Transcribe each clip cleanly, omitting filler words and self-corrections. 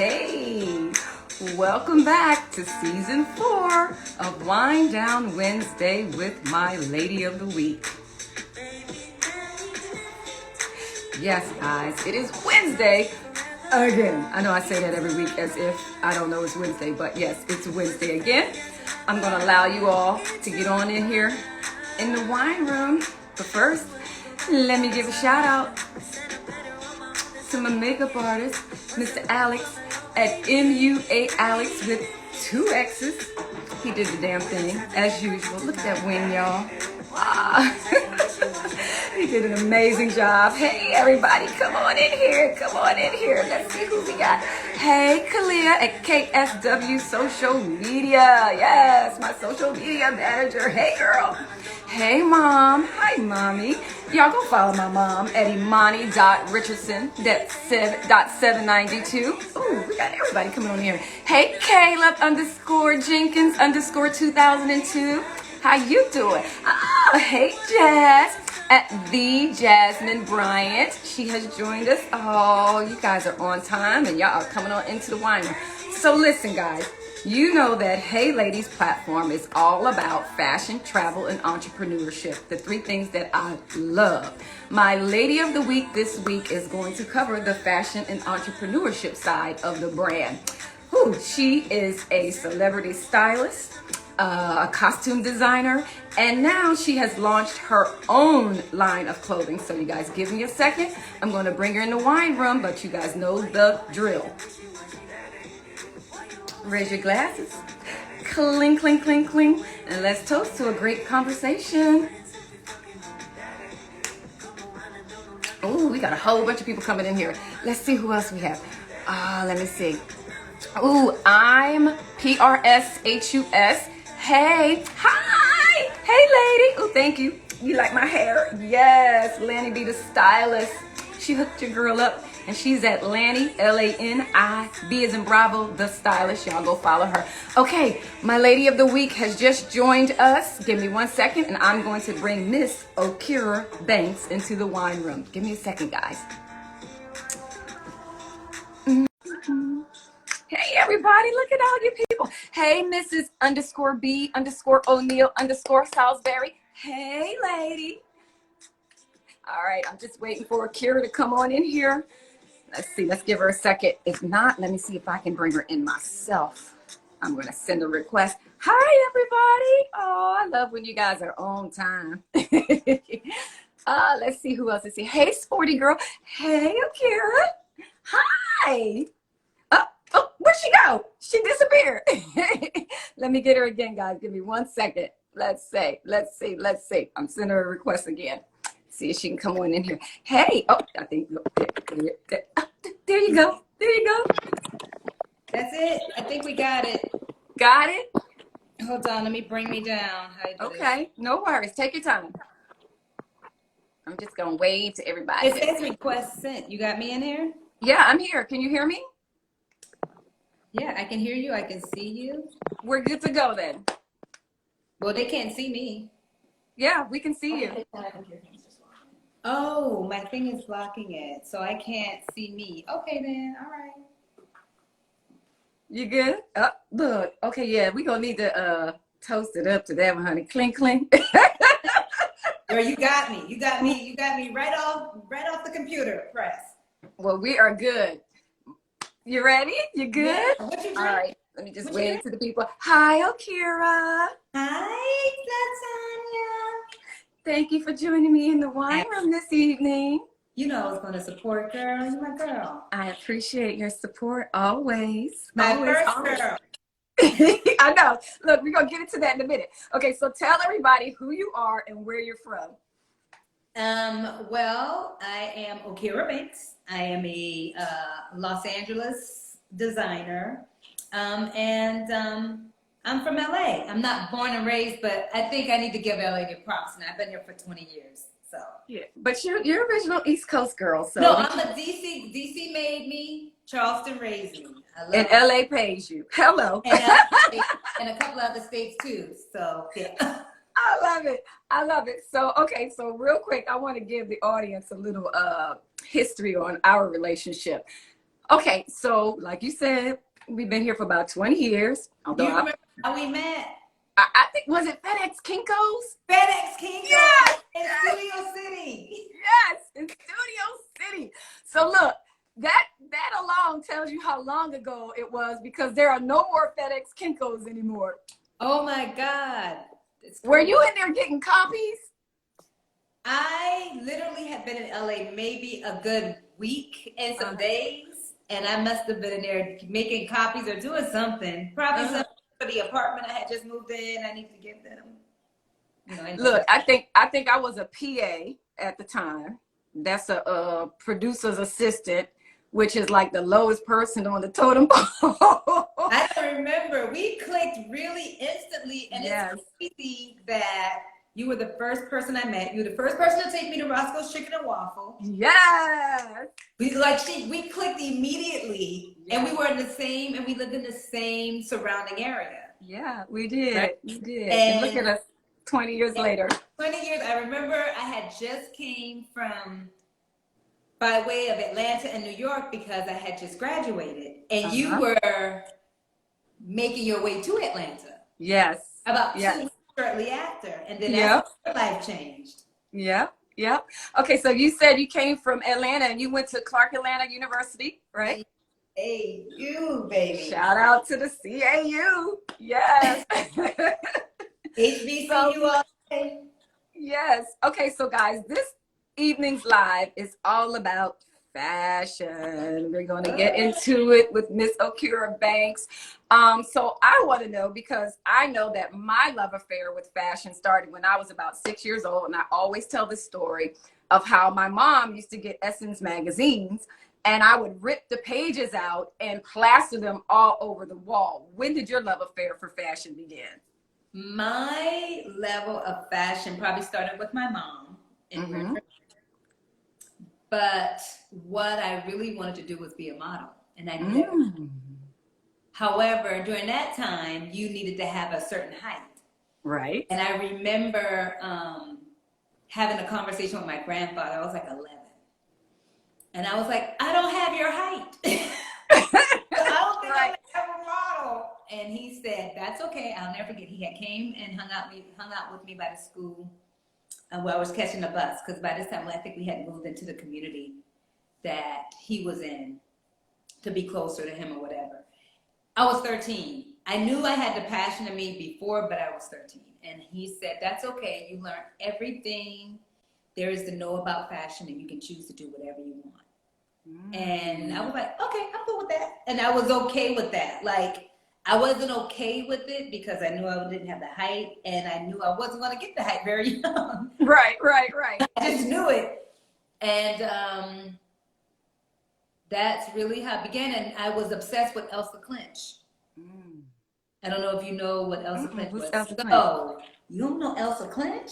Hey, welcome back to season 4 of Wind Down Wednesday with my Lady of the Week. Yes, guys, it is Wednesday again. I know I say that every week as if I don't know it's Wednesday, but yes, it's Wednesday again. I'm going to allow you all to get on in here in the wine room. But first, let me give a shout out to my makeup artist, Mr. Alex at MUA Alex with 2 X's. He did the damn thing as usual. Look at that wing, y'all. Wow. He did an amazing job. Hey, everybody, come on in here. Come on in here. Let's see who we got. Hey, Kalia at KSW Social Media. Yes, my social media manager. Hey, girl. Hey, Mom. Hi, Mommy. Y'all go follow my mom at Imani.Richardson. That's 7.792. Ooh, we got everybody coming on here. Hey, Caleb _Jenkins _2002. How you doing? Oh, hey, Jazz at the Jasmine Bryant. She has joined us. Oh, you guys are on time and y'all are coming on into the wine room. So listen, guys, you know that Hey Ladies platform is all about fashion, travel, and entrepreneurship, the 3 things that I love. My Lady of the Week this week is going to cover the fashion and entrepreneurship side of the brand. She is a celebrity stylist, a costume designer, and now she has launched her own line of clothing. So you guys give me a second. I'm going to bring her in the wine room, but you guys know the drill. Raise your glasses. Cling, cling, cling, cling. And let's toast to a great conversation. Oh, we got a whole bunch of people coming in here. Let's see who else we have. Let me see. Ooh, I'm PRSHUS. Hey, hi. Hey, lady. Oh, thank you. You like my hair? Yes, Lanny B the stylist. She hooked your girl up, and she's at Lanny, LANI, as in Bravo, the stylist. Y'all go follow her. Okay, my Lady of the Week has just joined us. Give me 1 second, and I'm going to bring Miss Okera Banks into the wine room. Give me a second, guys. Hey, everybody, look at all you people. Hey, Mrs. _B _O'Neill _Salisbury. Hey, lady. All right, I'm just waiting for Akira to come on in here. Let's see, let's give her a second. If not, let me see if I can bring her in myself. I'm going to send a request. Hi, everybody. Oh, I love when you guys are on time. Let's see who else is here. Hey, sporty girl. Hey, Akira. Hi. Oh, where'd she go? She disappeared. Let me get her again, guys. Give me 1 second. Let's see. I'm sending her a request again. See if she can come on in here. Hey, I think there you go. There you go. That's it. I think we got it. Got it? Hold on, let me bring me down. Okay, no worries. Take your time. I'm just gonna wave to everybody. It says request sent. You got me in here? Yeah, I'm here. Can you hear me? Yeah, I can hear you. I can see you. We're good to go then. Well, they can't see me. Yeah, we can see you. Oh, my thing is blocking it, so I can't see me. Okay, then. All right. You good? Look. Okay, yeah, we gonna need to toast it up to that one, honey. Clink, clink. Girl, you got me. You got me right off the computer press. Well, we are good. You ready? You good? Yeah. What you drink? All right. Let me just wave to the people. Hi, Okera. Hi, Lasagna. Thank you for joining me in the wine room this evening. You know I was going to support, girl. You're my girl. I appreciate your support always. My always, first always. girl. I know. Look, we're going to get into that in a minute. Okay, so tell everybody who you are and where you're from. Well, I am Okera Banks. I am a Los Angeles designer. And I'm from LA. I'm not born and raised, but I think I need to give LA the props. And I've been here for 20 years. So yeah, but you're original East Coast girl. So no, I'm a DC. DC made me. Charleston raised me. And LA pays you. Hello. And a couple other states too. So yeah. I love it. So, okay. So real quick, I want to give the audience a little history on our relationship. Okay, so like you said, we've been here for about 20 years. Although You remember how we met? I think, was it FedEx Kinko's? FedEx Kinko Yes, in yes, Studio City. yes, in Studio City. So look, that alone tells you how long ago it was because there are no more FedEx Kinko's anymore. Oh my God. It's Were crazy. you in there getting copies? I literally had been in LA maybe a good week and some days, and I must have been in there making copies or doing something. Probably Uh-huh. something for the apartment I had just moved in. I need to give them. Look, I think I was a PA at the time. That's a producer's assistant, which is like the lowest person on the totem pole. I don't remember. We clicked really instantly, and Yes. it's crazy that you were the first person I met. You were the first person to take me to Roscoe's Chicken and Waffle. Yes. We clicked immediately, and we Yes. were in the same, and we lived in the same surrounding area. Yeah, we did. Right? We did. And look And at us 20 years later. 20 years, I remember I had just came from by way of Atlanta and New York because I had just graduated, and you Uh-huh. were making your way to Atlanta Yes. about 2 Yes. weeks shortly after, and then that's Yep. when your life changed. Yep. Yep. Okay, so you said you came from Atlanta and you went to Clark Atlanta University, right? Hey, you baby. Shout out to the CAU. Yes. So, HBCU all day. yes. Okay, so guys, this evening's live is all about fashion. We're going to get into it with Miss Okera Banks. So I want to know because I know that my love affair with fashion started when I was about 6 years old, and I always tell this story of how my mom used to get Essence magazines, and I would rip the pages out and plaster them all over the wall. When did your love affair for fashion begin? My level of fashion probably started with my mom, Mm-hmm. but what I really wanted to do was be a model, and I knew that. Mm. However, during that time, you needed to have a certain height. Right. And I remember having a conversation with my grandfather. I was like 11. And I was like, I don't have your height. I don't think Right. I'm ever model. And he said, that's okay. I'll never forget. He had came and hung out with me by the school where I was catching the bus. Because by this time, I think we had moved into the community that he was in to be closer to him or whatever. I was 13. I knew I had the passion in me before, but I was 13. And he said, that's okay. You learn everything there is to know about fashion, and you can choose to do whatever you want. And I was like, okay, I'm cool with that. And I was okay with that. Like, I wasn't okay with it because I knew I didn't have the height, and I knew I wasn't going to get the height very young. Right. I just knew it. And that's really how it began. And I was obsessed with Elsa Clinch. I don't know if you know what Elsa Clinch Who's was. Elsa Clinch? Oh, you don't know Elsa Clinch?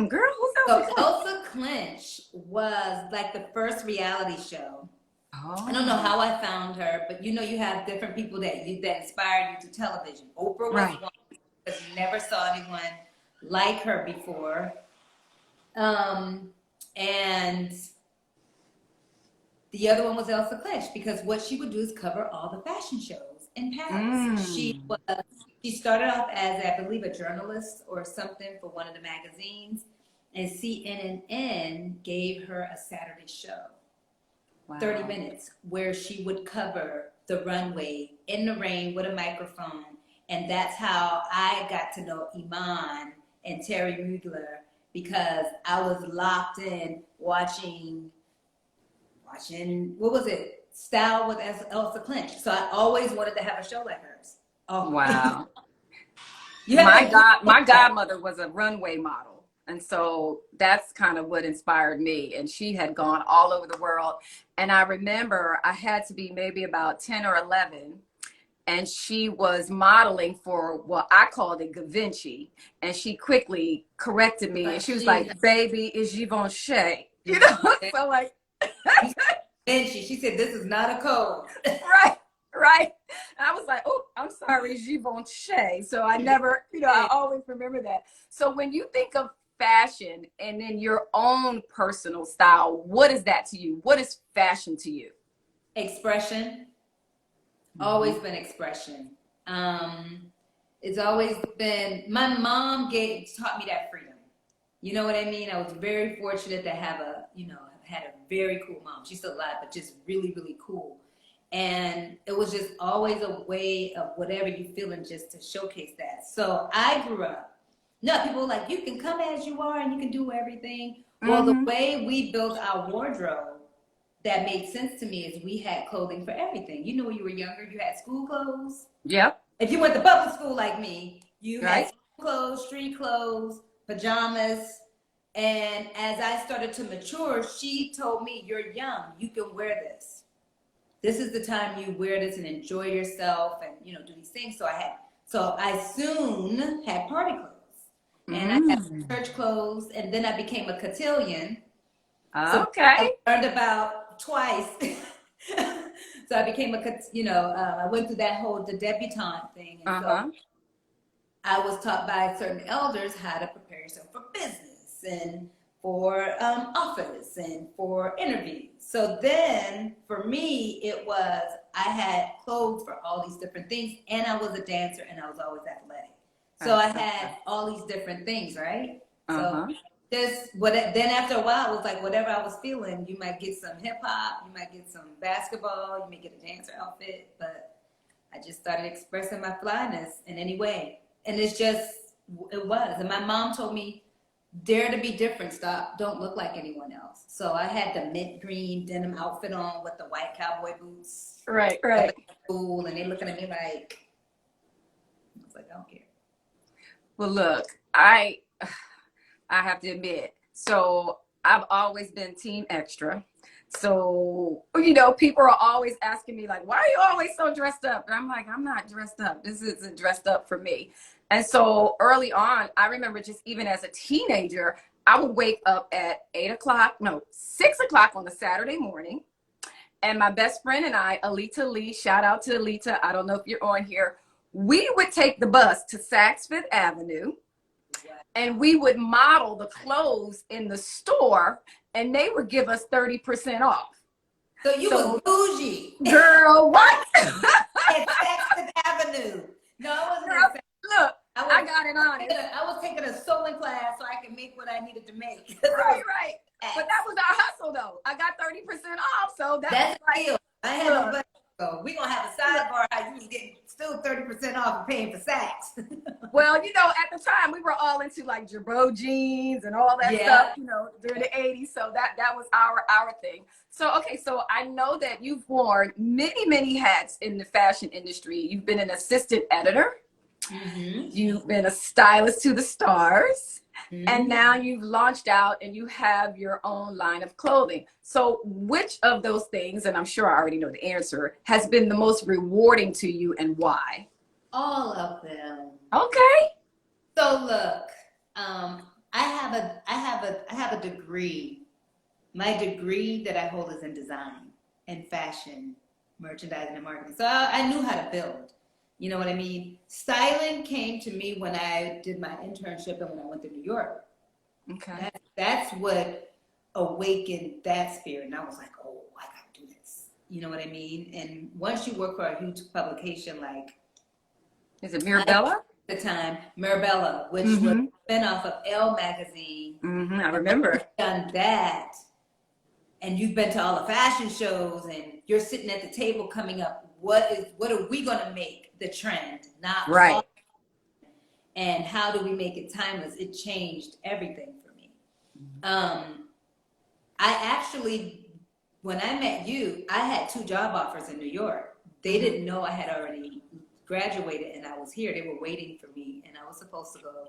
Girl, who's So Elsa Clinch? Elsa Clinch was like the first reality show. Oh. I don't know how I found her, but you know you have different people that inspired you to television. Oprah was one because you never saw anyone like her before. And the other one was Elsa Clinch because what she would do is cover all the fashion shows in Paris. She started off as, I believe, a journalist or something for one of the magazines, and CNN gave her a Saturday show, 30 minutes, where she would cover the runway in the rain with a microphone, and that's how I got to know Iman and Terry Mugler because I was locked in watching, what was it? Style with Elsa Clinch. So I always wanted to have a show like hers. Oh Wow. my My godmother was a runway model. And so that's kind of what inspired me. And she had gone all over the world. And I remember I had to be maybe about 10 or 11. And she was modeling for what I called it Givenchy. And she quickly corrected me. And she was like, baby, it's Givenchy. You know, so like. She said, this is not a code. Right. And I was like, oh, I'm sorry, Givenchy. So I never, I always remember that. So when you think of fashion and then your own personal style, what is that to you? What is fashion to you? Expression. Mm-hmm. Always been expression. It's always been, my mom taught me that freedom. You know what I mean? I was very fortunate to have had a very cool mom. She's still alive, but just really, really cool. And it was just always a way of whatever you feeling just to showcase that. So I grew up. No, people were like, you can come as you are and you can do everything. Well, the Mm-hmm. way we built our wardrobe that made sense to me is we had clothing for everything. You know, when you were younger, you had school clothes. Yep. If you went to public school like me, you had Right. school clothes, street clothes, pajamas. And as I started to mature, she told me, you're young, you can wear this. This is the time you wear this and enjoy yourself and, do these things. So I soon had party clothes and I had Mm. church clothes, and then I became a cotillion. So I Okay. learned about twice. So I became I went through that whole the debutante thing. And so Uh-huh. I was taught by certain elders how to prepare yourself for business and for office and for interviews. So then for me, it was, I had clothes for all these different things, and I was a dancer and I was always athletic. So I had all these different things, right? So Uh-huh. then after a while, it was like whatever I was feeling, you might get some hip hop, you might get some basketball, you may get a dancer outfit, but I just started expressing my flyness in any way. And it was. And my mom told me, dare to be different, stop, don't look like anyone else. So I had the mint green denim outfit on with the white cowboy boots. Right, Up right. at school, and they looking at me like, I was like, I don't care. Well, look, I have to admit, so I've always been team extra. So, people are always asking me, like, why are you always so dressed up? And I'm like, I'm not dressed up. This isn't dressed up for me. And so early on, I remember just even as a teenager, I would wake up at 8 o'clock, no, 6 o'clock on a Saturday morning. And my best friend and I, Alita Lee, shout out to Alita. I don't know if you're on here. We would take the bus to Saks Fifth Avenue, and we would model the clothes in the store, and they would give us 30% off. So you was bougie. Girl, what? At Saxon Avenue. No, I wasn't Girl, at Saxon. look, I got it on. I was taking a sewing class so I could make what I needed to make. Right, right. But that was our hustle, though. I got 30% off, so that's like, deal. I had no budget. So we're going to have a sidebar how you was getting still 30% off and paying for Saks. Well, at the time we were all into like Girbaud jeans and all that stuff, during the 80s. So that was our thing. So, okay, so I know that you've worn many, many hats in the fashion industry. You've been an assistant editor. Mm-hmm. You've been a stylist to the stars. Mm-hmm. And now you've launched out and you have your own line of clothing. So which of those things, and I'm sure I already know the answer, has been the most rewarding to you and why? All of them. Okay. So look, I have a degree. My degree that I hold is in design and fashion, merchandising and marketing. So I knew how to build. You know what I mean? Styling came to me when I did my internship and when I went to New York. Okay. That's what awakened that spirit. And I was like, oh, I got to do this. You know what I mean? And once you work for a huge publication like... Is it Mirabella? At the time, Mirabella, which was a spinoff of Elle magazine. Mm-hmm. I remember. Done that. And you've been to all the fashion shows and you're sitting at the table coming up, what are we going to make the trend? Not right. And how do we make it timeless? It changed everything for me. I actually, when I met you, I had 2 job offers in New York. They didn't know I had already graduated and I was here. They were waiting for me and I was supposed to go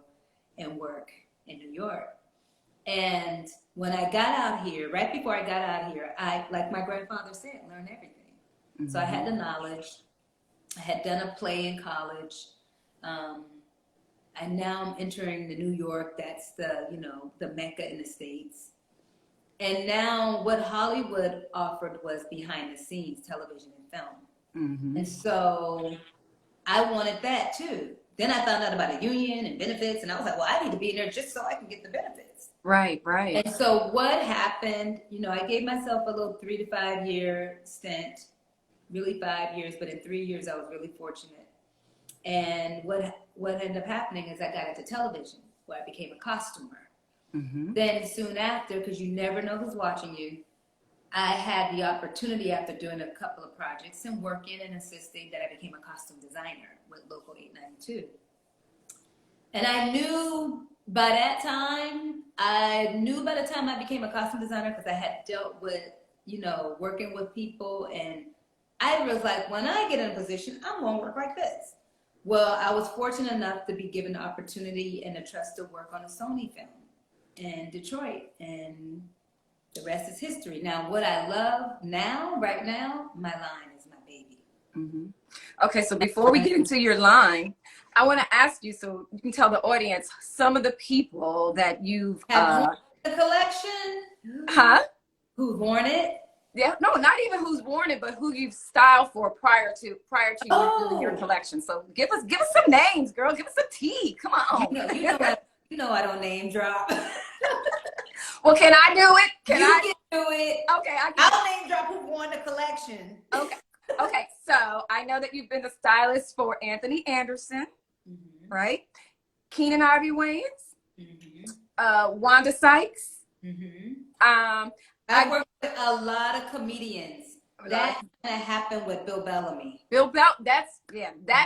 and work in New York. And when I got out here, right before I got out here, I, like my grandfather said, learn everything. Mm-hmm. So I had the knowledge. I had done a play in college. And now I'm entering the New York. That's the Mecca in the States. And now what Hollywood offered was behind the scenes, television and film. Mm-hmm. And so I wanted that too. Then I found out about a union and benefits, and I was like, well, I need to be in there just so I can get the benefits. Right, right. And so what happened, I gave myself a little 3 to 5 year stint really 5 years, but in 3 years I was really fortunate. And what ended up happening is I got into television, where I became a costumer. Mm-hmm. Then soon after, because you never know who's watching you, I had the opportunity after doing a couple of projects and working and assisting that I became a costume designer with Local 892. And I knew by that time, by the time I became a costume designer, because I had dealt with, working with people, and I was like, when I get in a position, I'm going to work like this. Well, I was fortunate enough to be given the opportunity and the trust to work on a Sony film in Detroit, and the rest is history. Now, what I love right now, my line is my baby. Mm-hmm. Okay, so before we get into your line, I want to ask you, so you can tell the audience some of the people that you've have worn the collection. Huh? Who've worn it? Yeah, no, not even who's worn it, but who you've styled for prior to doing your collection. So give us some names, girl. Give us some tea. Come on. You know I don't name drop. Well, can I do it? Can do it. Okay, I'll name drop who won the collection. Okay. So I know that you've been the stylist for Anthony Anderson, mm-hmm. right? Keenan Ivory Wayans, mm-hmm. Wanda Sykes. Mm-hmm. I worked with a lot of comedians. That kind of happened with Bill Bellamy. Bill, that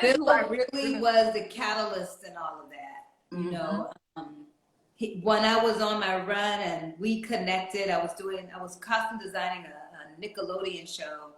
is who I really was the catalyst in all of that. Mm-hmm. When I was on my run and we connected, I was costume designing a Nickelodeon show,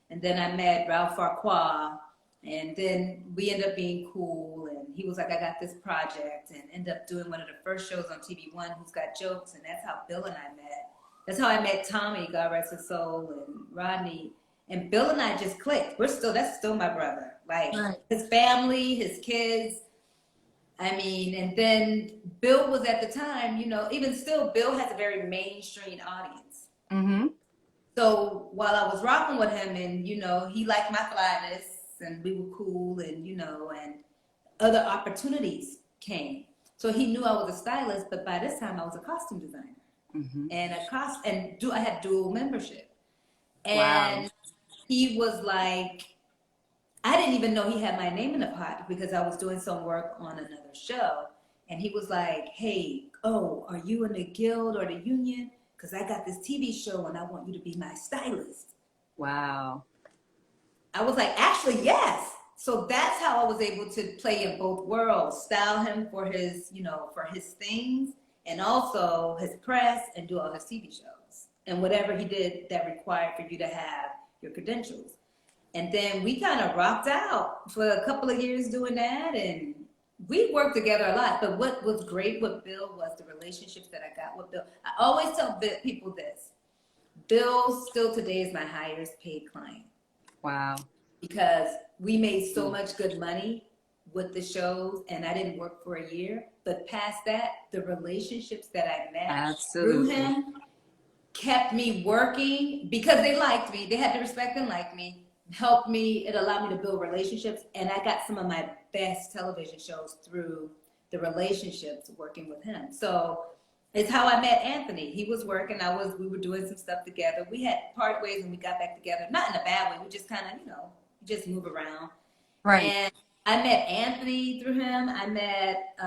and then I met Ralph Farquhar, and then we ended up being cool, and he was like, I got this project, and ended up doing one of the first shows on TV One, Who's Got Jokes, and that's how Bill and I met. That's how I met Tommy, God rest his soul, and Rodney. And Bill and I just clicked. That's still my brother. Like, right. His family, his kids. I mean, and then Bill was at the time, even still, Bill has a very mainstream audience. Mm-hmm. So while I was rocking with him and, he liked my flyness and we were cool and, and other opportunities came. So he knew I was a stylist, but by this time I was a costume designer. Mm-hmm. And I had dual membership. And wow. He was like, I didn't even know he had my name in the pot because I was doing some work on another show. And he was like, hey, are you in the guild or the union? Because I got this TV show and I want you to be my stylist. Wow. I was like, actually, yes. So that's how I was able to play in both worlds, style him for his, for his things, and also his press, and do all his TV shows and whatever he did that required for you to have your credentials. And then we kind of rocked out for a couple of years doing that, and we worked together a lot. But what was great with Bill was the relationships that I got with Bill. I always tell people this. Bill still today is my highest paid client. Wow. Because we made so much good money with the shows, and I didn't work for a year. But past that, the relationships that I met through him kept me working because they liked me. They had the respect and liked me, helped me. It allowed me to build relationships. And I got some of my best television shows through the relationships working with him. So it's how I met Anthony. He was working. We were doing some stuff together. We had part ways and we got back together. Not in a bad way. We just kind of, just move around. Right. And I met Anthony through him. I met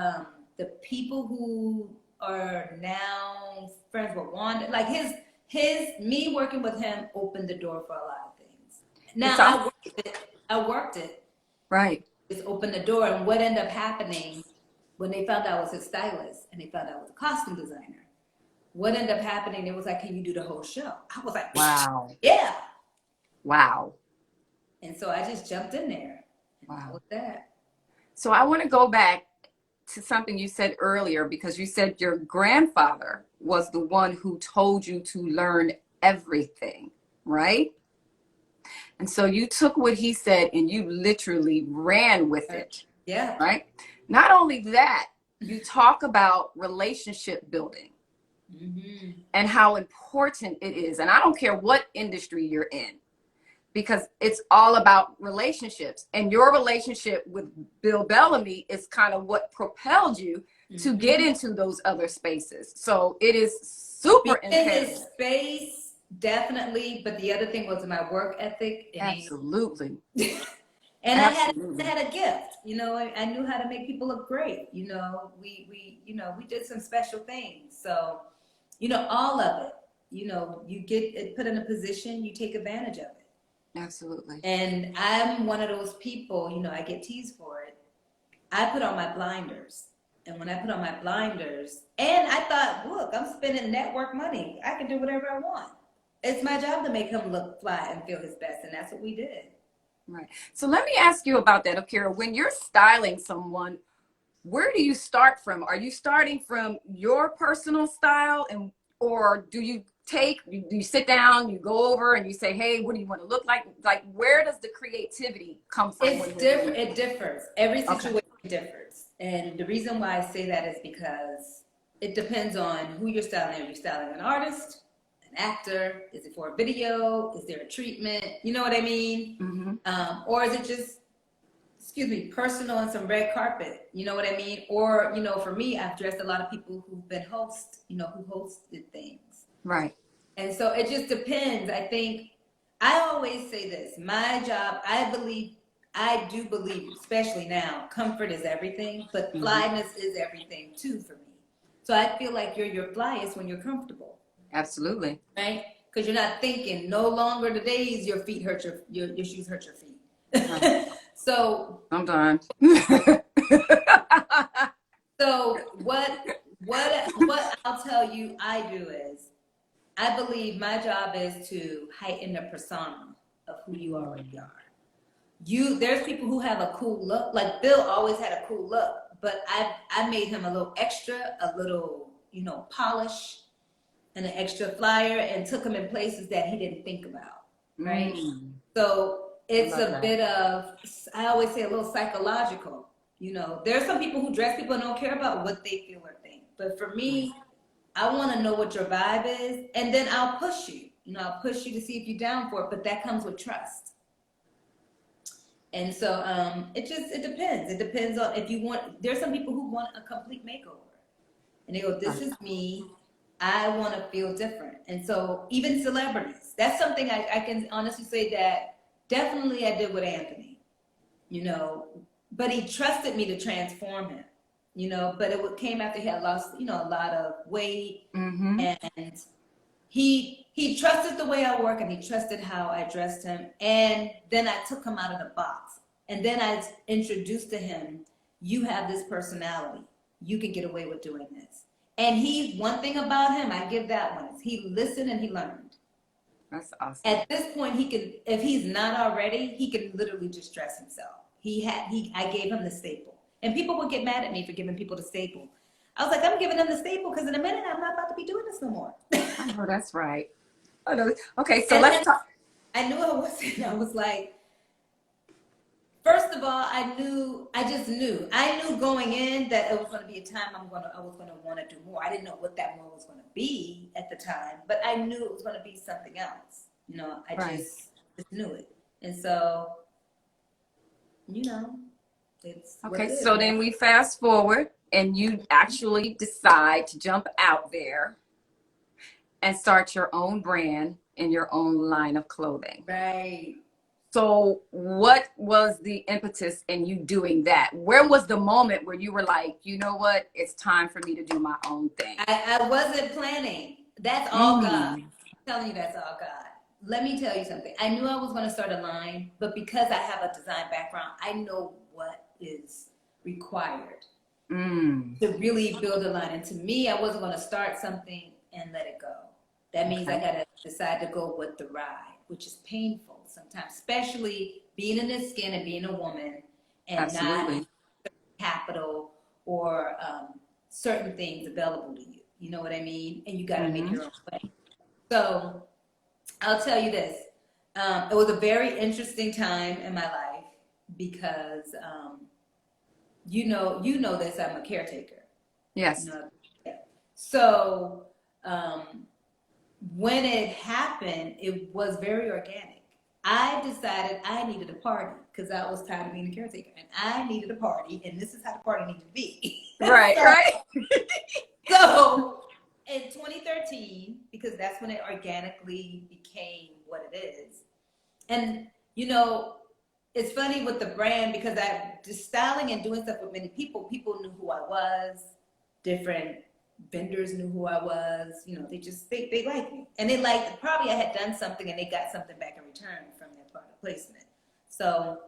the people who are now friends with Wanda. Like me working with him opened the door for a lot of things. Now I worked it. Right. Just opened the door. And what ended up happening when they found out I was a stylist and they found out I was a costume designer, what ended up happening, it was like, can you do the whole show? I was like, wow. Yeah. Wow. And so I just jumped in there. Wow. That was that. So I want to go back to something you said earlier, because you said your grandfather was the one who told you to learn everything, right? And so you took what he said and you literally ran with it. Yeah. Right? Not only that, you talk about relationship building and how important it is. And I don't care what industry you're in, because it's all about relationships. And your relationship with Bill Bellamy is kind of what propelled you to get into those other spaces. So it is super imperative. In his space, definitely. But the other thing was my work ethic. Absolutely. And I Absolutely. had a gift, I knew how to make people look great. We did some special things. So, all of it, you get it put in a position, you take advantage of it. Absolutely. And I'm one of those people, I get teased for it. I put on my blinders. And when I put on my blinders, and I thought, look, I'm spending network money. I can do whatever I want. It's my job to make him look fly and feel his best. And that's what we did. Right. So let me ask you about that, Okera. When you're styling someone, where do you start from? Are you starting from your personal style, and or do you sit down, you go over and you say, hey, what do you want to look like? Like, where does the creativity come from when It's you're doing different. it? It differs. Every Okay. situation differs. And the reason why I say that is because it depends on who you're styling. Are you styling an artist, an actor? Is it for a video? Is there a treatment? You know what I mean? Mm-hmm. Or is it just, excuse me, personal and some red carpet? You know what I mean? Or, for me, I've dressed a lot of people who've been hosts, who hosted things. Right. And so it just depends. I think I always say this, my job, I do believe, especially now, comfort is everything, but Mm-hmm. flyness is everything too for me. So I feel like you're your flyest when you're comfortable, Absolutely. right? Because you're not thinking, no longer the days your feet hurt your shoes hurt your Right. feet. So Sometimes. so what I'll tell you I do is I believe my job is to heighten the persona of who you already are. There's people who have a cool look. Like Bill always had a cool look, but I made him a little extra, a little, polish and an extra flyer, and took him in places that he didn't think about. Right? Mm. So I it's love a that. bit of, I always say, a little psychological. There's some people who dress people and don't care about what they feel or think. But for Right. me, I want to know what your vibe is, and then I'll push you. I'll push you to see if you're down for it, but that comes with trust. And so it depends. It depends on if you want. There's some people who want a complete makeover, and they go, "This Right. is me. I want to feel different." And so even celebrities, that's something I can honestly say that definitely I did with Anthony. But he trusted me to transform him. But came after he had lost, a lot of weight, Mm-hmm. and he trusted the way I work, and he trusted how I dressed him. And then I took him out of the box, and then I introduced to him, you have this personality, you can get away with doing this. And one thing about him, I give that one, is he listened and he learned. That's awesome. At this point, he can, if he's not already, he can literally just dress himself. I gave him the staple. And people would get mad at me for giving people the staple. I was like, I'm giving them the staple because in a minute I'm not about to be doing this no more. I know that's right. I know. Okay, so And let's talk. I knew I wasn't. I was like, first of all, I just knew. I knew going in that it was going to be a time I was going to want to do more. I didn't know what that more was going to be at the time, but I knew it was going to be something else. I Right. just knew it. And so, it's what Okay, it is. so then we fast forward and you actually decide to jump out there and start your own brand and your own line of clothing. Right. So what was the impetus in you doing that? Where was the moment where you were like, you know what, it's time for me to do my own thing? I wasn't planning. That's all God. Mm. I'm telling you, that's all God. Let me tell you something. I knew I was going to start a line, but because I have a design background, I know what is required to really build a line. And to me, I wasn't going to start something and let it go. That means I got to decide to go with the ride, which is painful sometimes, especially being in this skin and being a woman and Absolutely. not capital or certain things available to you. You know what I mean? And you got to make your own way. So I'll tell you this. It was a very interesting time in my life because, you know this, I'm a caretaker. Yes. So when it happened, it was very organic. I decided I needed a party because I was tired of being a caretaker, and I needed a party, and this is how the party needed to be. Right, so, right. so in 2013, because that's when it organically became what it is. And, you know, it's funny with the brand because I just styling and doing stuff with many people. People knew who I was. Different vendors knew who I was. You know, they liked me, and they liked probably I had done something and they got something back in return from their product placement. So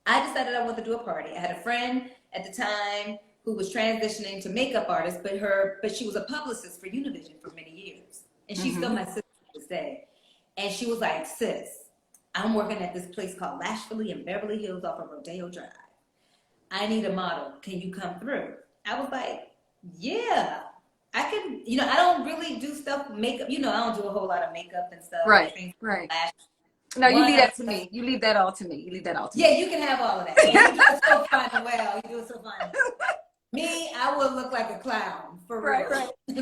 I decided I wanted to do a party. I had a friend at the time who was transitioning to makeup artist, but she was a publicist for Univision for many years, and she's still my sister to this day. And she was like, "Sis, I'm working at this place called Lashfully in Beverly Hills off of Rodeo Drive. I need a model. Can you come through?" I was like, "Yeah, I can." You know, I don't really do stuff makeup. You know, I don't do a whole lot of makeup and stuff. Right. No, you leave that to me. You leave that all to me. Yeah, you can have all of that. Yeah, you do it so fine and well. You do it so fine. Me, I would look like a clown for real. Right. I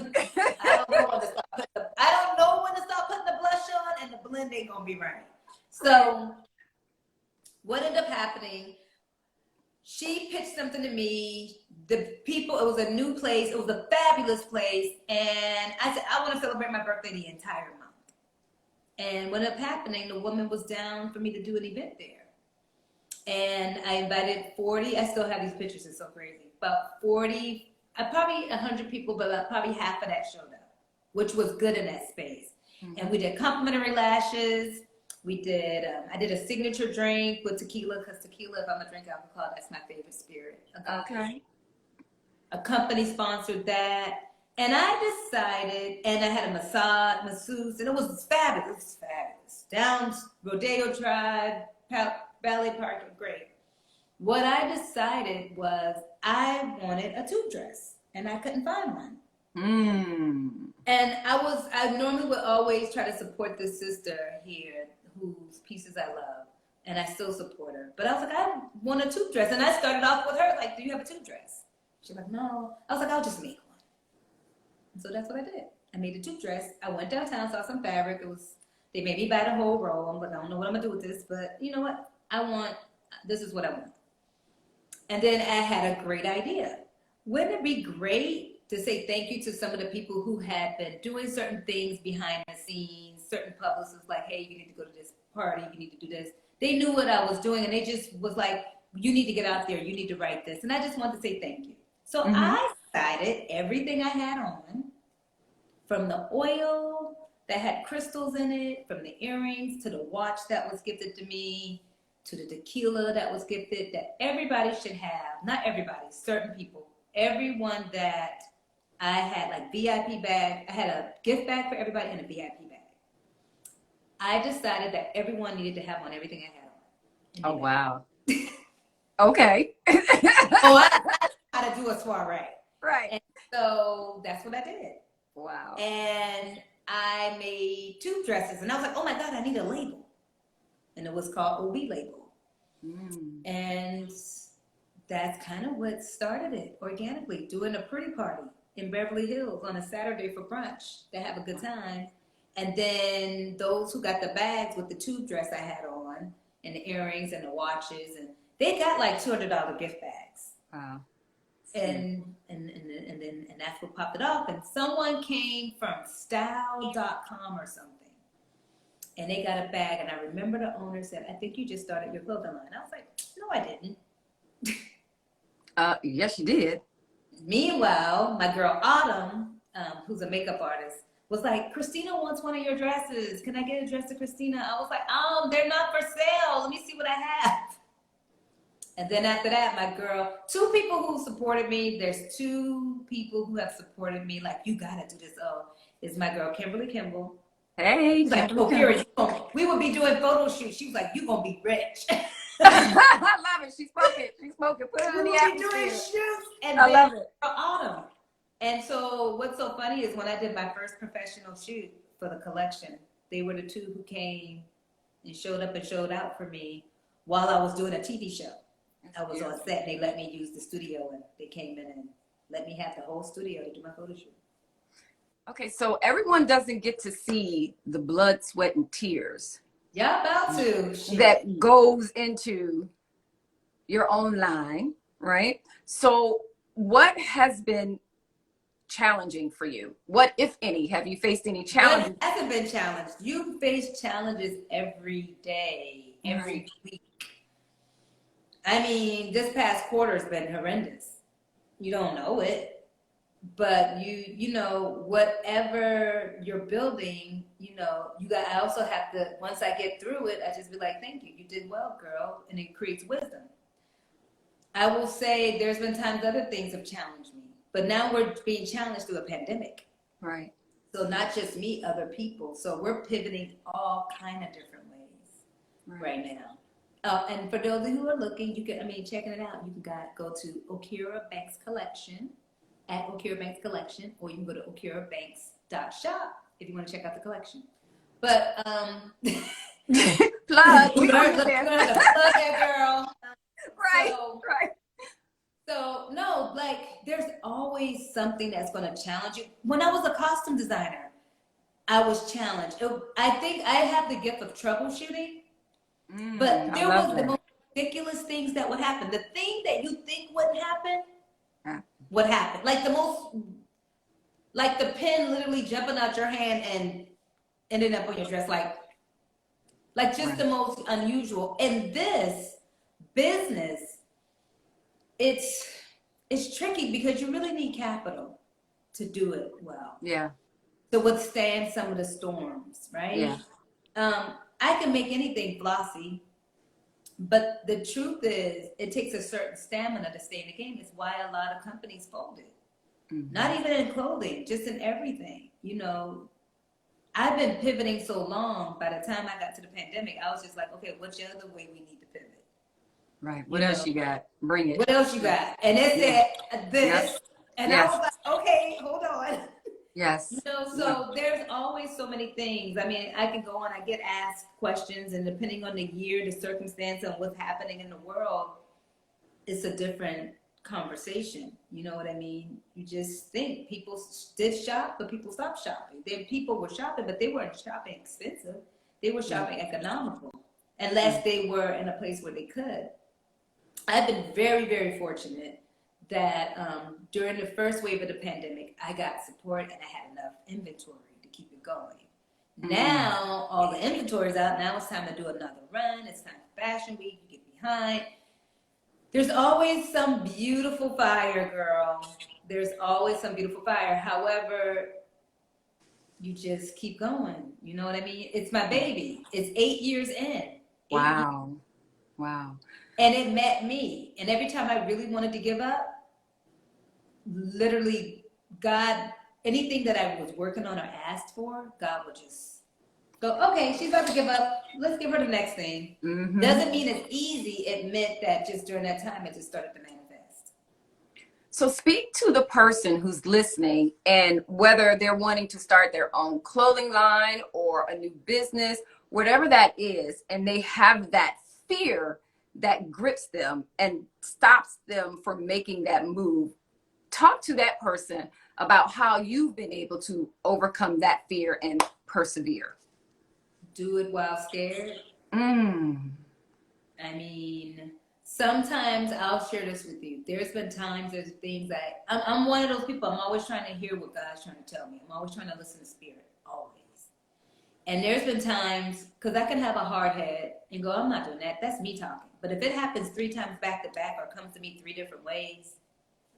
don't know when to start putting the blush on, and the blend ain't gonna be right. So what ended up happening? She pitched something to me. It was a new place. It was a fabulous place, and I said I want to celebrate my birthday the entire month. And what ended up happening, the woman was down for me to do an event there. And I invited 40, I still have these pictures, it's so crazy, about 40, probably 100 people, but probably half of that showed up, which was good in that space. And we did complimentary lashes. I did a signature drink with tequila, because tequila, if I'm a drink alcohol, that's my favorite spirit. Okay. A company sponsored that. And I decided, and I had a masseuse, and it was fabulous. It was fabulous. Down Rodeo Drive, Ballet Park, great. What I decided was I wanted a tube dress, and I couldn't find one. And I normally would always try to support this sister here, whose pieces I love, and I still support her. But I was like, I want a tube dress, and I started off with her like, "Do you have a tube dress?" She's like, "No." I was like, "I'll just make one." So that's what I did. I made a tube dress. I went downtown, saw some fabric. They made me buy the whole roll. I'm like, I don't know what I'm gonna do with this, but you know what? This is what I want. And then I had a great idea. Wouldn't it be great to say thank you to some of the people who had been doing certain things behind the scenes, certain publicists like, "Hey, you need to go to this party, you need to do this." They knew what I was doing, and they just was like, "You need to get out there, you need to write this." And I just wanted to say thank you. So I decided everything I had on, from the oil that had crystals in it, from the earrings to the watch that was gifted to me, to the tequila that was gifted, that everybody should have. Not everybody, certain people. Everyone that I had, like VIP bag. I had a gift bag for everybody and a VIP bag. I decided that everyone needed to have on everything I had on. Oh, wow. Okay. I how to do a soiree. Right. And so that's what I did. Wow. And I made tube dresses, and I was like, "Oh my God, I need a label." And it was called OB Label. And that's kind of what started it organically, doing a pretty party in Beverly Hills on a Saturday for brunch to have a good time. And then those who got the bags with the tube dress I had on, and the earrings and the watches, and they got like $200 gift bags. Wow. And that's what popped it off. And someone came from style.com or something, and they got a bag. And I remember the owner said, "I think you just started your clothing line." I was like, "No, I didn't." Yes, you did. Meanwhile, my girl Autumn, who's a makeup artist, was like, "Christina wants one of your dresses. Can I get a dress to Christina?" I was like, "They're not for sale. Let me see what I have." And then after that, my girl, 2 people who supported me. There's 2 people who have supported me. Like, "You gotta do this." Is my girl Kimberly Kimball. Hey, like, Okera, we would be doing photo shoots. She was like, "You gonna be rich." I love it. She's smoking. Put it in the atmosphere. Doing shoots. And I love it. Autumn. And so what's so funny is when I did my first professional shoot for the collection, they were the 2 who came and showed up and showed out for me while I was doing a TV show. I was on set, and they let me use the studio, and they came in and let me have the whole studio to do my photo shoot. Okay, so everyone doesn't get to see the blood, sweat, and tears. Y'all about to. That goes into your own line, right? So what has been challenging for you? What, if any, have you faced any What challenges? hasn't been challenged? You face challenges every day, Right. every week. I mean, this past quarter has been horrendous. You don't know it, but you know, whatever you're building, you know, I also have to, once I get through it, I just be like, thank you, you did well, girl, and it creates wisdom. I will say there's been times other things have challenged me, but now we're being challenged through a pandemic. Right. So not just me, other people. So we're pivoting all kind of different ways right now. And for those who are looking, you can, I mean, checking it out, you can go to Okera Banks Collection at Okera Banks Collection, or you can go to okerabanks.shop if you want to check out the collection. But Plug. we're We don't gonna do this. plug that girl. Right. So, Right. so no, like there's always something that's going to challenge you. When I was a costume designer, I was challenged. I think I have the gift of troubleshooting, but I there love was the that. most ridiculous things that would happen. The thing that you think wouldn't happen Yeah. would happen. Like the pen literally jumping out your hand and ended up on your dress. Like just Right. the most unusual. In this business, it's tricky because you really need capital to do it well, Yeah. to withstand some of the storms, right? Yeah. I can make anything flossy, but the truth is, it takes a certain stamina to stay in the game. It's why a lot of companies folded. Mm-hmm. Not even in clothing, just in everything. You know, I've been pivoting so long. By the time I got to the pandemic, I was just like, okay, what's the other way we need to pivot? Right. What else you got? Bring it. What else you got? And it said this, Yes. and I Yes. was like, okay, hold on. Yes. So there's always so many things. I mean, I can go on, I get asked questions, and depending on the year, the circumstance, and what's happening in the world, it's a different conversation. You know what I mean? You just think people did shop, but people stopped shopping. Then people were shopping, but they weren't shopping expensive. They were shopping economical, unless they were in a place where they could. I've been very, very fortunate that during the first wave of the pandemic, I got support and I had enough inventory to keep it going. Now, all the inventory's out. Now it's time to do another run. It's time for Fashion Week. You get behind. There's always some beautiful fire, girl. There's always some beautiful fire. However, you just keep going. You know what I mean? It's my baby. It's 8 years in. Wow. Wow. And it met me. And every time I really wanted to give up, literally, God, anything that I was working on or asked for, God would just go, okay, she's about to give up. Let's give her the next thing. Mm-hmm. Doesn't mean it's easy. It meant that just during that time, it just started to manifest. So speak to the person who's listening, and whether they're wanting to start their own clothing line or a new business, whatever that is, and they have that fear that grips them and stops them from making that move. Talk to that person about how you've been able to overcome that fear and persevere. Do it while scared. I mean, sometimes I'll share this with you. There's been times, there's things I'm one of those people, I'm always trying to hear what God's trying to tell me. I'm always trying to listen to spirit, always. And there's been times, because I can have a hard head and go, I'm not doing that. That's me talking. But if it happens 3 times back to back or comes to me 3 different ways,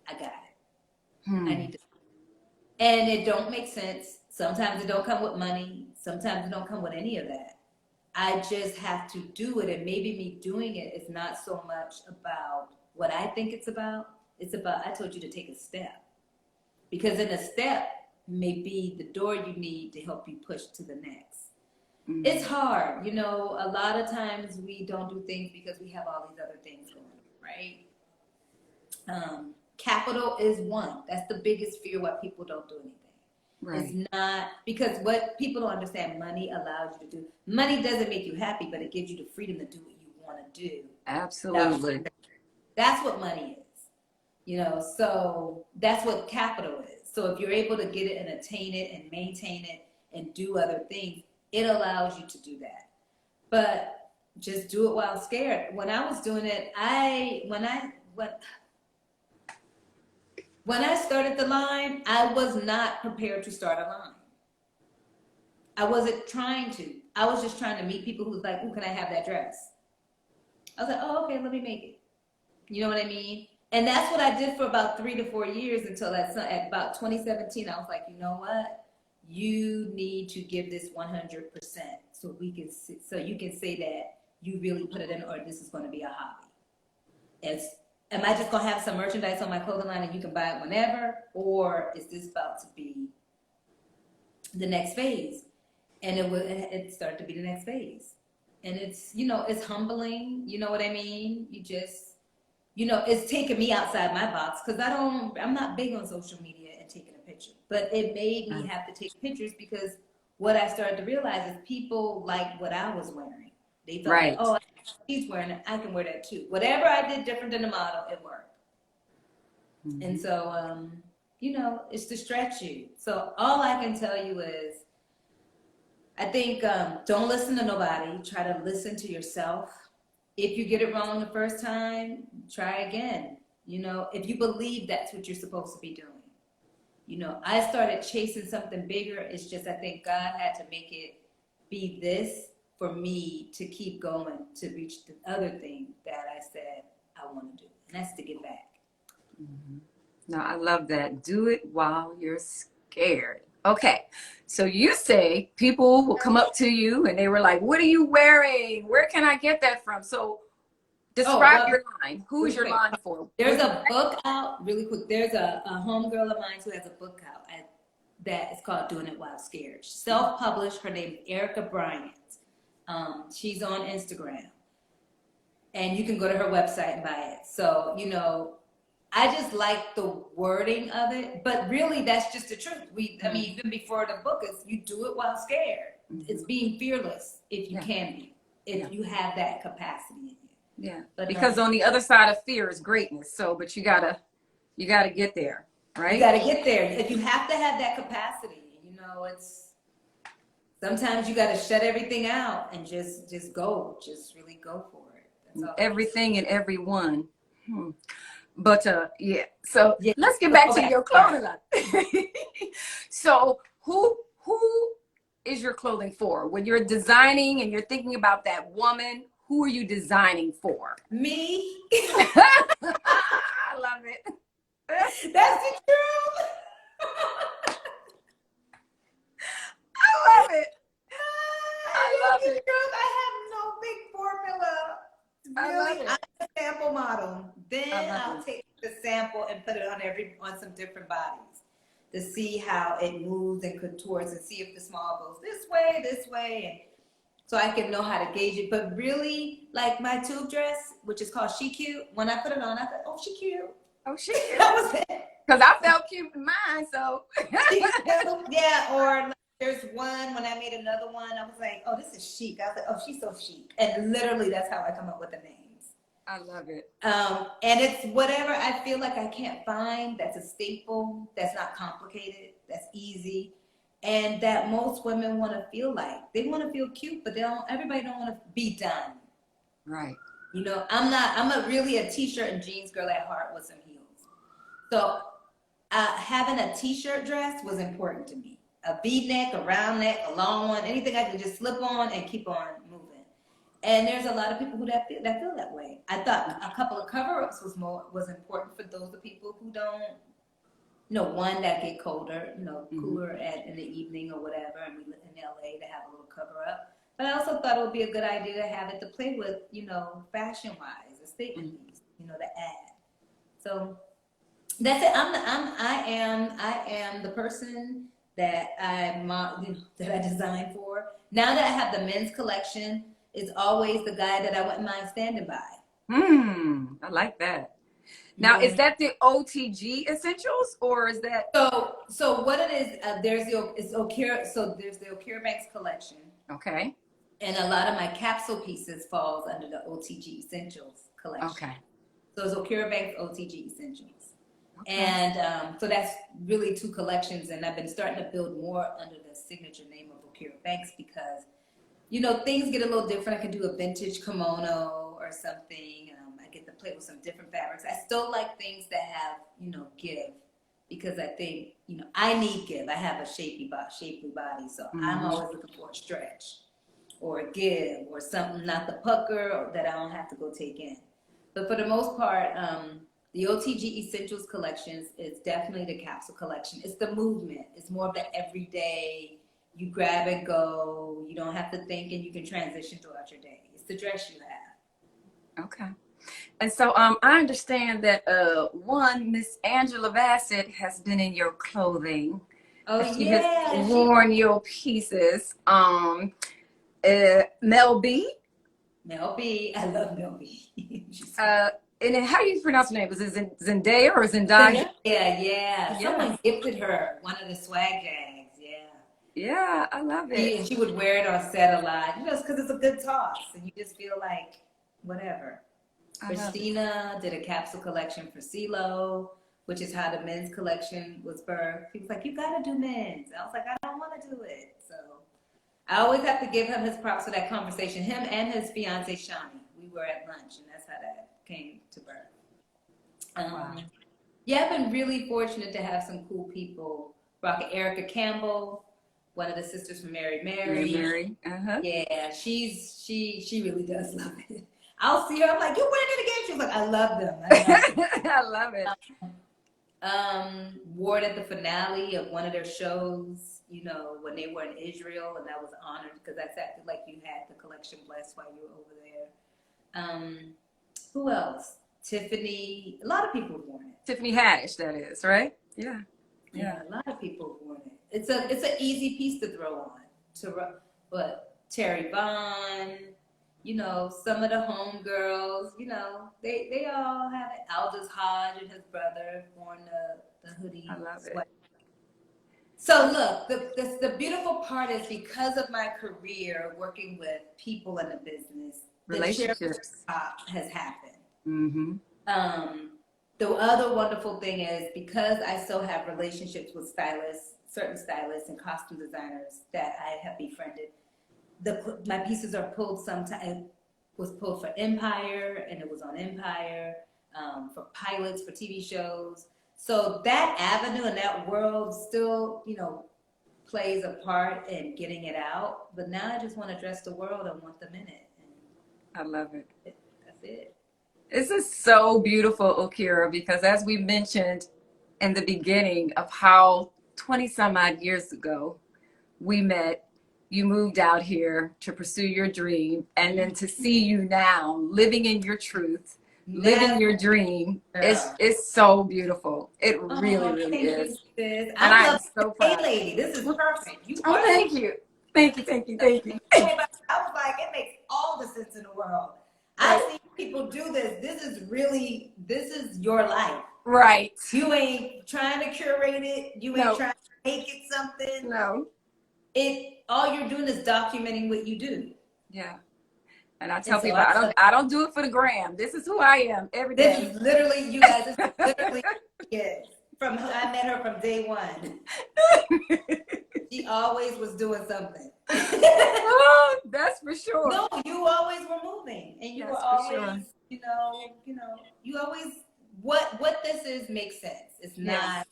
I got it. I need to. And it don't make sense. Sometimes it don't come with money. Sometimes it don't come with any of that. I just have to do it. And maybe me doing it is not so much about what I think it's about. It's about, I told you to take a step. Because in a step may be the door you need to help you push to the next. It's hard. You know, a lot of times we don't do things because we have all these other things going on, right? Capital is one. That's the biggest fear why people don't do anything. Right. It's not, because what people don't understand, money allows you to do. Money doesn't make you happy, but it gives you the freedom to do what you want to do. Absolutely. That's what money is. You know, so that's what capital is. So if you're able to get it and attain it and maintain it and do other things, it allows you to do that. But just do it while When I started the line, I was not prepared to start a line. I wasn't trying to. I was just trying to meet people who was like, "Ooh, can I have that dress?" I was like, "Oh, okay, let me make it." You know what I mean? And that's what I did for about 3 to 4 years until at about 2017, I was like, you know what? You need to give this 100% so so you can say that you really put it in, or this is going to be a hobby. Am I just going to have some merchandise on my clothing line and you can buy it whenever, or is this about to be the next phase? And it started to be the next phase, and it's humbling. You know what I mean? It's taking me outside my box because I'm not big on social media and taking a picture. But it made me have to take pictures because what I started to realize is people like what I was wearing. They felt like, oh, she's wearing it, I can wear that too. Whatever I did different than the model, it worked. Mm-hmm. And so, it's to stretch you. So all I can tell you is, I think don't listen to nobody. Try to listen to yourself. If you get it wrong the first time, try again. If you believe that's what you're supposed to be doing. I started chasing something bigger. It's just I think God had to make it be this for me to keep going to reach the other thing that I said I want to do, and that's to get back. Mm-hmm. No, I love that. Do it while you're scared. Okay, so you say people will come up to you and they were like, what are you wearing? Where can I get that from? So describe your line. Who is your line for? There's a book out, really quick. There's a homegirl of mine who has a book out that is called Doing It While Scared. Self-published. Her name is Okera Banks. She's on Instagram. And you can go to her website and buy it. So, I just like the wording of it, but really that's just the truth. I mean, even before the book is, you do it while scared. Mm-hmm. It's being fearless if you can be, if you have that capacity in you. Yeah, but because on the other side of fear is greatness. So, but you gotta get there, right? You gotta get there. If you have to have that capacity, it's sometimes you gotta shut everything out and just really go for it. Everything and everyone. But so let's get back to your clothing line. So who is your clothing for? When you're designing and you're thinking about that woman, who are you designing for? Me. I love it. That's the truth. I love it. I love the truth. I have no big formula. Really, I'm a sample model. Then I'll take the sample and put it on some different bodies to see how it moves and contours and see if the small goes this way, and so I can know how to gauge it. But really, like my tube dress, which is called She Cute, when I put it on, I thought, oh, she cute. Oh, she cute. That was it. Because I felt cute in mine, so. Yeah, or there's one, when I made another one, I was like, oh, this is chic. I was like, oh, she's so chic. And literally, that's how I come up with the names. I love it. And it's whatever I feel like I can't find that's a staple, that's not complicated, that's easy, and that most women want to feel like. They want to feel cute, but everybody don't want to be done. Right. I'm really a t-shirt and jeans girl at heart with some heels. So having a t-shirt dress was important to me. A V-neck, a round neck, a long one, anything I can just slip on and keep on moving. And there's a lot of people that feel that way. I thought a couple of cover-ups was important for those of people who don't, one that get colder, cooler in the evening or whatever, and we live in LA to have a little cover-up. But I also thought it would be a good idea to have it to play with, fashion-wise, a statement piece, to add. So that's it. I am the person that that I designed for. Now that I have the men's collection, it's always the guy that I wouldn't mind standing by. I like that. Now, is that the OTG essentials, or is that? So what it is? There's the Okera. So there's the Okera Banks collection. Okay. And a lot of my capsule pieces falls under the OTG essentials collection. Okay. So it's Okera Banks OTG essentials. Okay. And so that's really two collections, and I've been starting to build more under the signature name of Okera Banks because, things get a little different. I can do a vintage kimono or something. I get to play with some different fabrics. I still like things that have, give. because I think, I need give. I have a shapely body, so I'm always looking for a stretch or a give or something, not the pucker or that I don't have to go take in. But for the most part, the OTG Essentials collections is definitely the capsule collection. It's the movement. It's more of the everyday. You grab and go. You don't have to think, and you can transition throughout your day. It's the dress you have. Okay. And so I understand that one Miss Angela Bassett has been in your clothing. Oh She yeah, has worn your pieces. Mel B. Mel B. I love Mel B. And then how do you pronounce her name? Was it Zendaya or Zendaya? Yeah. Someone gifted her one of the swag jags. Yeah. Yeah, I love it. And she would wear it on set a lot, because it's a good toss, and you just feel like whatever. Christina did a capsule collection for CeeLo, which is how the men's collection was birthed. He was like, "You gotta do men's." I was like, "I don't want to do it." So I always have to give him his props for that conversation. Him and his fiance Shawnee, we were at lunch, and that's how that came to birth. Wow. Yeah, I've been really fortunate to have some cool people. Rocket Erica Campbell, one of the sisters from Mary Mary. Yeah, she really does love it. I'll see her. I'm like, "You wearing it again?" She's like, "I love them." I love it. Wore it at the finale of one of their shows, when they were in Israel, and I was honored because that's acted like you had the collection blessed while you were over there. Who else? Tiffany. A lot of people have worn it. Tiffany Haddish, that is, right? Yeah. A lot of people have worn it. It's an easy piece to throw on. But Terry Vaughn, some of the homegirls, they all have it. Aldous Hodge and his brother worn the hoodie. I love it. So look, the beautiful part is because of my career working with people in the business, relationships has happened. Mm-hmm. The other wonderful thing is because I still have relationships with certain stylists and costume designers that I have befriended. My pieces are pulled sometimes. It was pulled for Empire, and it was on Empire, for pilots, for TV shows. So that avenue and that world still, plays a part in getting it out. But now I just want to dress the world and want them in it. I love it. That's it. This is so beautiful, Okera, because as we mentioned in the beginning of how 20 some odd years ago we met, you moved out here to pursue your dream, and then to see you now living in your truth, living your dream, it's so beautiful. It really is. And I'm so proud. Hey, lady, this is perfect. Thank you. I was like, it makes all the sense in the world. I see people do this. This is your life. Right. You ain't trying to curate it. You ain't trying to make it something. No. All you're doing is documenting what you do. Yeah. And I tell people, I don't do it for the gram. This is who I am every day. This is literally, you guys, this is literally, yes. I met her from day one. She always was doing something. Oh, that's for sure. No, you always were moving, and you were always, you always. What this is makes sense. It's not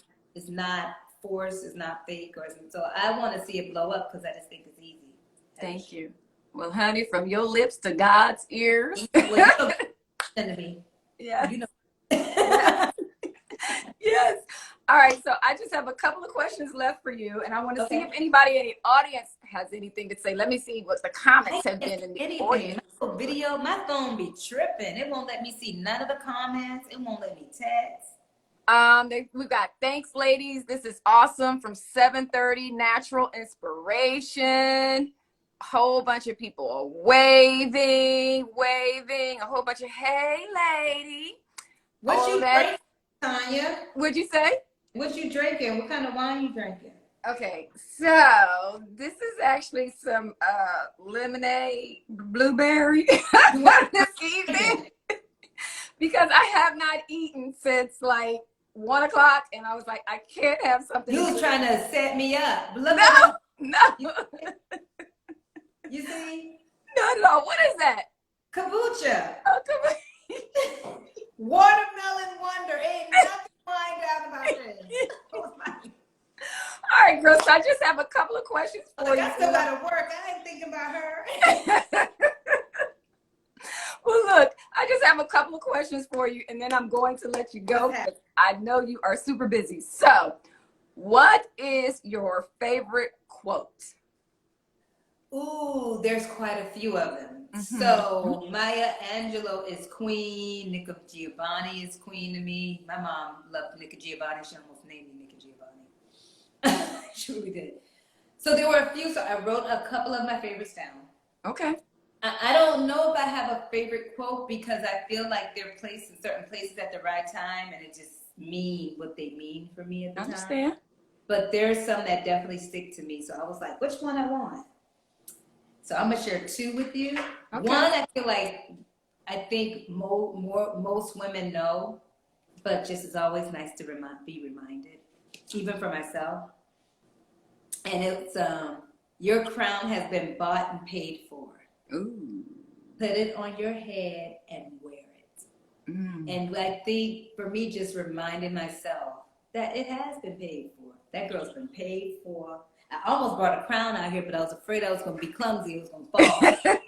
forced. It's not fake, so I want to see it blow up because I just think it's easy. Thank you. Well, honey, from your lips to God's ears. Well, to me. Yeah. Yes. All right. So I just have a couple of questions left for you, and I want to see if anybody in the audience has anything to say. Let me see what the comments have been in the audience. Video, my phone be tripping. It won't let me see none of the comments. It won't let me text. We got thanks, ladies. This is awesome from 7:30 Natural Inspiration. A whole bunch of people are waving. A whole bunch of hey, lady. What you drinking, Tanya? What'd you say? What you drinking? What kind of wine you drinking? Okay, so this is actually some lemonade blueberry this evening because I have not eaten since like 1 o'clock, and I was like, I can't have something. You was trying to set me up. No. You see? No. What is that? Kombucha. Oh, kombucha. Watermelon wonder. Ain't nothing lying down about this. right, girl. So I just have a couple of questions for Like, you. I still gotta work. I ain't thinking about her. Well, look, I just have a couple of questions for you, and then I'm going to let you go Okay. because I know you are super busy. So, what is your favorite quote? Ooh, there's quite a few of them. Mm-hmm. So Maya Angelou is queen. Nika Giovanni is queen to me. My mom loved Nika Giovanni. She almost named me Nika Giovanni. She really did. So there were a few. So I wrote a couple of my favorites down. Okay. I don't know if I have a favorite quote because I feel like they're placed in certain places at the right time, and it just mean what they mean for me at the I time. understand. But there's some that definitely stick to me. So I was like, which one I want? So I'm gonna share two with you. Okay. One, I feel like I think most women know, but just it's always nice to be reminded, even for myself. And it's your crown has been bought and paid for. Ooh. Put it on your head and wear it. Mm. And I think for me, just reminding myself that it has been paid for. That girl's been paid for. I almost brought a crown out here, but I was afraid I was going to be clumsy. It was going to fall.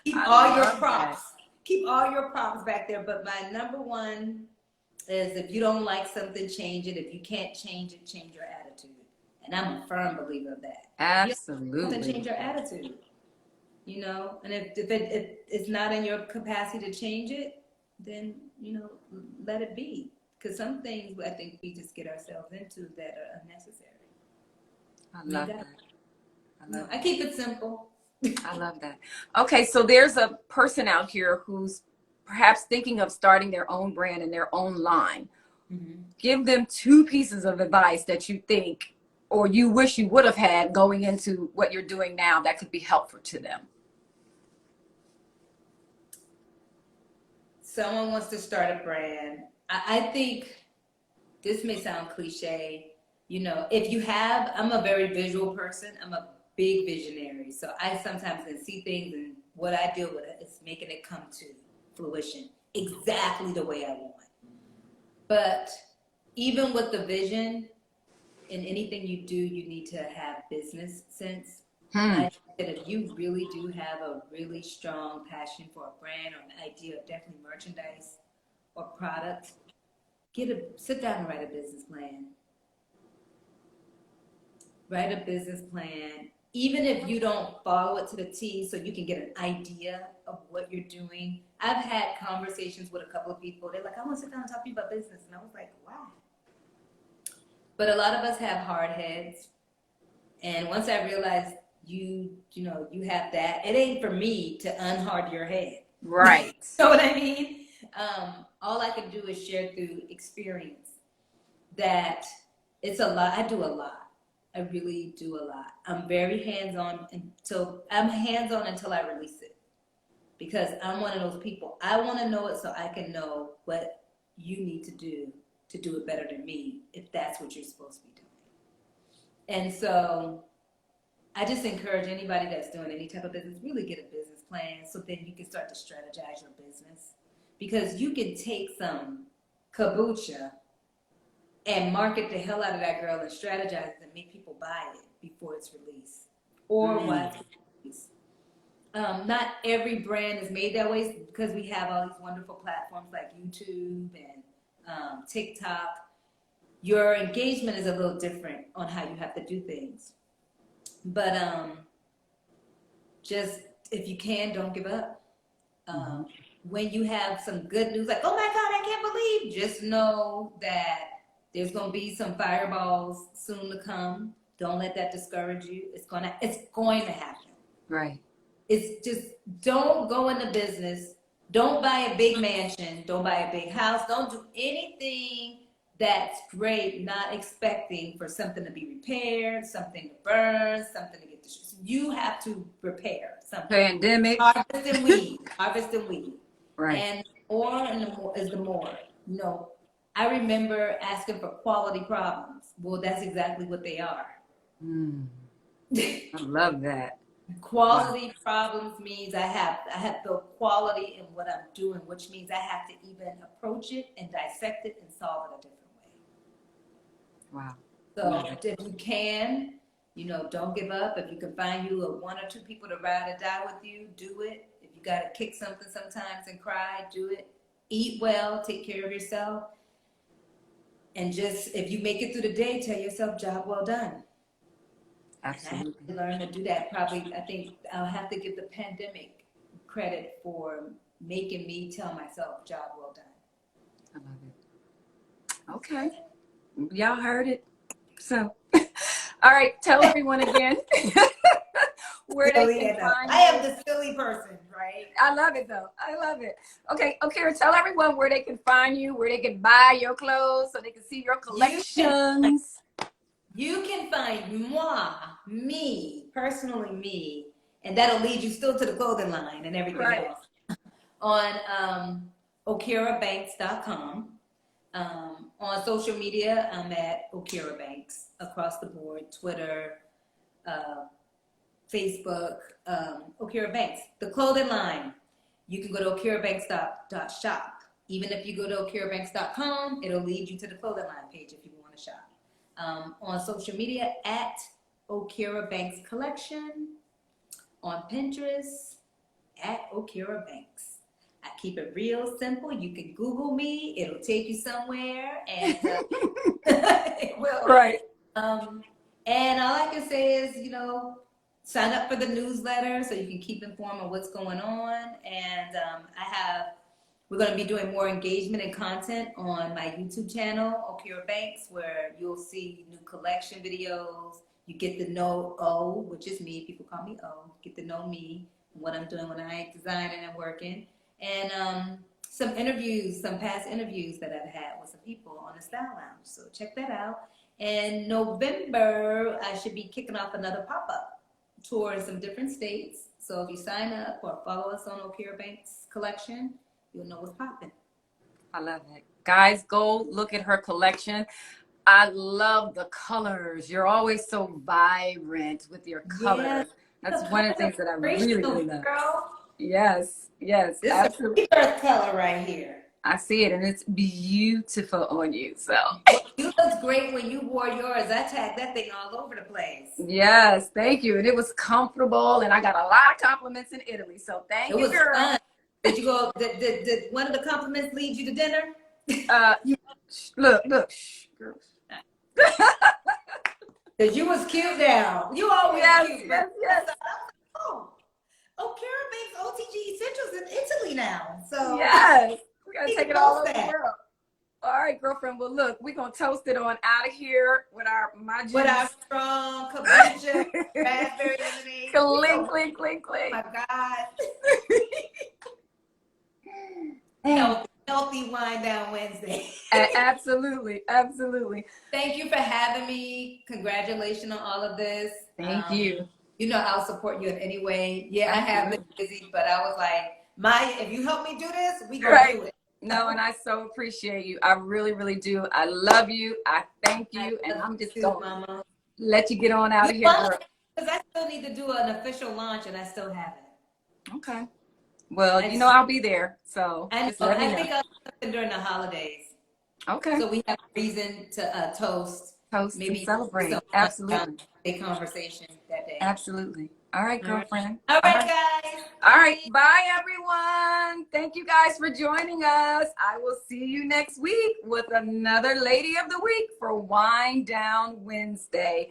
Keep I all your love props. that. Keep all your props back there. But my number one is if you don't like something, change it. If you can't change it, change your attitude. And I'm a firm believer of that. Absolutely. If you don't like something, change your attitude. You know, and if it's not in your capacity to change it, then, you know, let it be. Because some things I think we just get ourselves into that are unnecessary. I love that. I keep it simple. I love that. Okay, so there's a person out here who's perhaps thinking of starting their own brand and their own line. Mm-hmm. Give them two pieces of advice that you think or you wish you would have had going into what you're doing now that could be helpful to them. Someone wants to start a brand. I think this may sound cliche. You know, if you have, I'm a very visual person. I'm a big visionary. So I sometimes can see things, and what I deal with is making it come to fruition exactly the way I want. But even with the vision, in anything you do, you need to have business sense. I think that if you really do have a really strong passion for a brand or an idea of definitely merchandise or product, sit down and write a business plan. Write a business plan, even if you don't follow it to the T, so you can get an idea of what you're doing. I've had conversations with a couple of people. They're like, I want to sit down and talk to you about business. And I was like, wow. But a lot of us have hard heads. And once I realized you have that, it ain't for me to unhard your head. Right. You know what I mean? All I can do is share through experience that it's a lot. I do a lot. I really do a lot. I'm very hands-on until I release it. Because I'm one of those people. I want to know it so I can know what you need to do it better than me, if that's what you're supposed to be doing. And so I just encourage anybody that's doing any type of business, really get a business plan so then you can start to strategize your business. Because you can take some kombucha and market the hell out of that girl and strategize and make people buy it before it's released or while it's released. Not every brand is made that way because we have all these wonderful platforms like YouTube and TikTok. Your engagement is a little different on how you have to do things. But just if you can, don't give up. When you have some good news, like, oh my God, I can't believe, just know that there's going to be some fireballs soon to come. Don't let that discourage you. It's going to happen. Right. It's just, don't go into business. Don't buy a big mansion. Don't buy a big house. Don't do anything that's great, not expecting for something to be repaired, something to burn, something to get destroyed. You have to repair something. Pandemic. Harvest and weed. Right. And is the more. You know, I remember asking for quality problems. Well, that's exactly what they are. I love that. Quality problems means I have the quality in what I'm doing, which means I have to even approach it and dissect it and solve it a different way. Wow. So if you can, don't give up. If you can find you one or two people to ride or die with you, do it. If you got to kick something sometimes and cry, do it. Eat well, take care of yourself. And just, if you make it through the day, tell yourself, job well done. Absolutely. And I have to learn to do that. Probably, I think I'll have to give the pandemic credit for making me tell myself, job well done. I love it. Okay. Y'all heard it. So, all right, tell everyone again where they can find I am the silly person, right? I love it though. I love it. Okay, Okera, tell everyone where they can find you, where they can buy your clothes, so they can see your collections. You can find me, personally me, and that'll lead you still to the clothing line and everything else, on OkeraBanks.com. On social media, I'm at Okera Banks across the board, Twitter, Facebook, Okera Banks. The clothing line, you can go to OkeraBanks.shop. Even if you go to OkeraBanks.com, it'll lead you to the clothing line page if you want to shop. On social media, at Okera Banks Collection. On Pinterest, at Okera Banks. I keep it real simple. You can Google me. It'll take you somewhere. And it will. Right. And all I can say is, sign up for the newsletter so you can keep informed on what's going on. And we're going to be doing more engagement and content on my YouTube channel, Okera Banks, where you'll see new collection videos. You get to know O, which is me. People call me O. Get to know me, what I'm doing when I ain't designing and working. And some past interviews that I've had with some people on the Style Lounge. So check that out. In November, I should be kicking off another pop-up tour in some different states. So if you sign up or follow us on Okera Banks Collection, you'll know what's popping. I love it. Guys, go look at her collection. I love the colors. You're always so vibrant with your colors. Yeah, that's one of the things that I really, really love. Girl. Yes, this absolutely. Is a rebirth color right here. I see it, and it's beautiful on you. So you looked great when you wore yours. I tagged that thing all over the place. Yes, thank you. And it was comfortable, and I got a lot of compliments in Italy. So thank you, girl. Fun. Did you go? Did one of the compliments lead you to dinner? Look, shh, girls. Cause you was cute now. You always cute. Yes. Oh, Okera Banks OTG Essentials in Italy now. So yes, we gotta take it all over the world. All right, girlfriend. Well, look, we're gonna toast it on out of here with our strong kombucha, raspberry lemonade. Clink, clink, clink, clink. Oh my God. Healthy wind down Wednesday. Absolutely. Thank you for having me. Congratulations on all of this. Thank you. I'll support you in any way. Yeah, I have been busy, but I was like, if you help me do this, we gonna do it. No, and I so appreciate you. I really, really do. I love you. I thank you, and I'm just gonna let you get on out of here, girl. Because I still need to do an official launch, and I still haven't. Okay. Well, I'll be there. So I think I'll do something during the holidays. Okay. So we have a reason to toast, maybe celebrate. Absolutely. A conversation that day. Absolutely. All right, girlfriend. All right, guys. All right. Bye, everyone. Thank you guys for joining us. I will see you next week with another Lady of the Week for Wind Down Wednesday.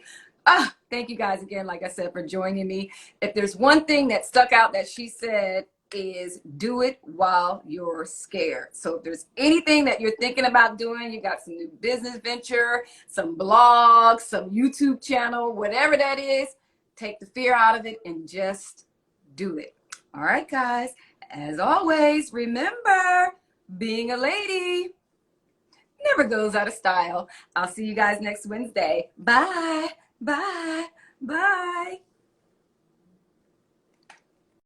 Thank you guys again, like I said, for joining me. If there's one thing that stuck out that she said, is do it while you're scared. So if there's anything that you're thinking about doing, you got some new business venture, some blogs, some YouTube channel, whatever that is, take the fear out of it and just do it. All right, guys. As always, remember, being a lady never goes out of style. I'll see you guys next Wednesday. Bye. Bye. Bye.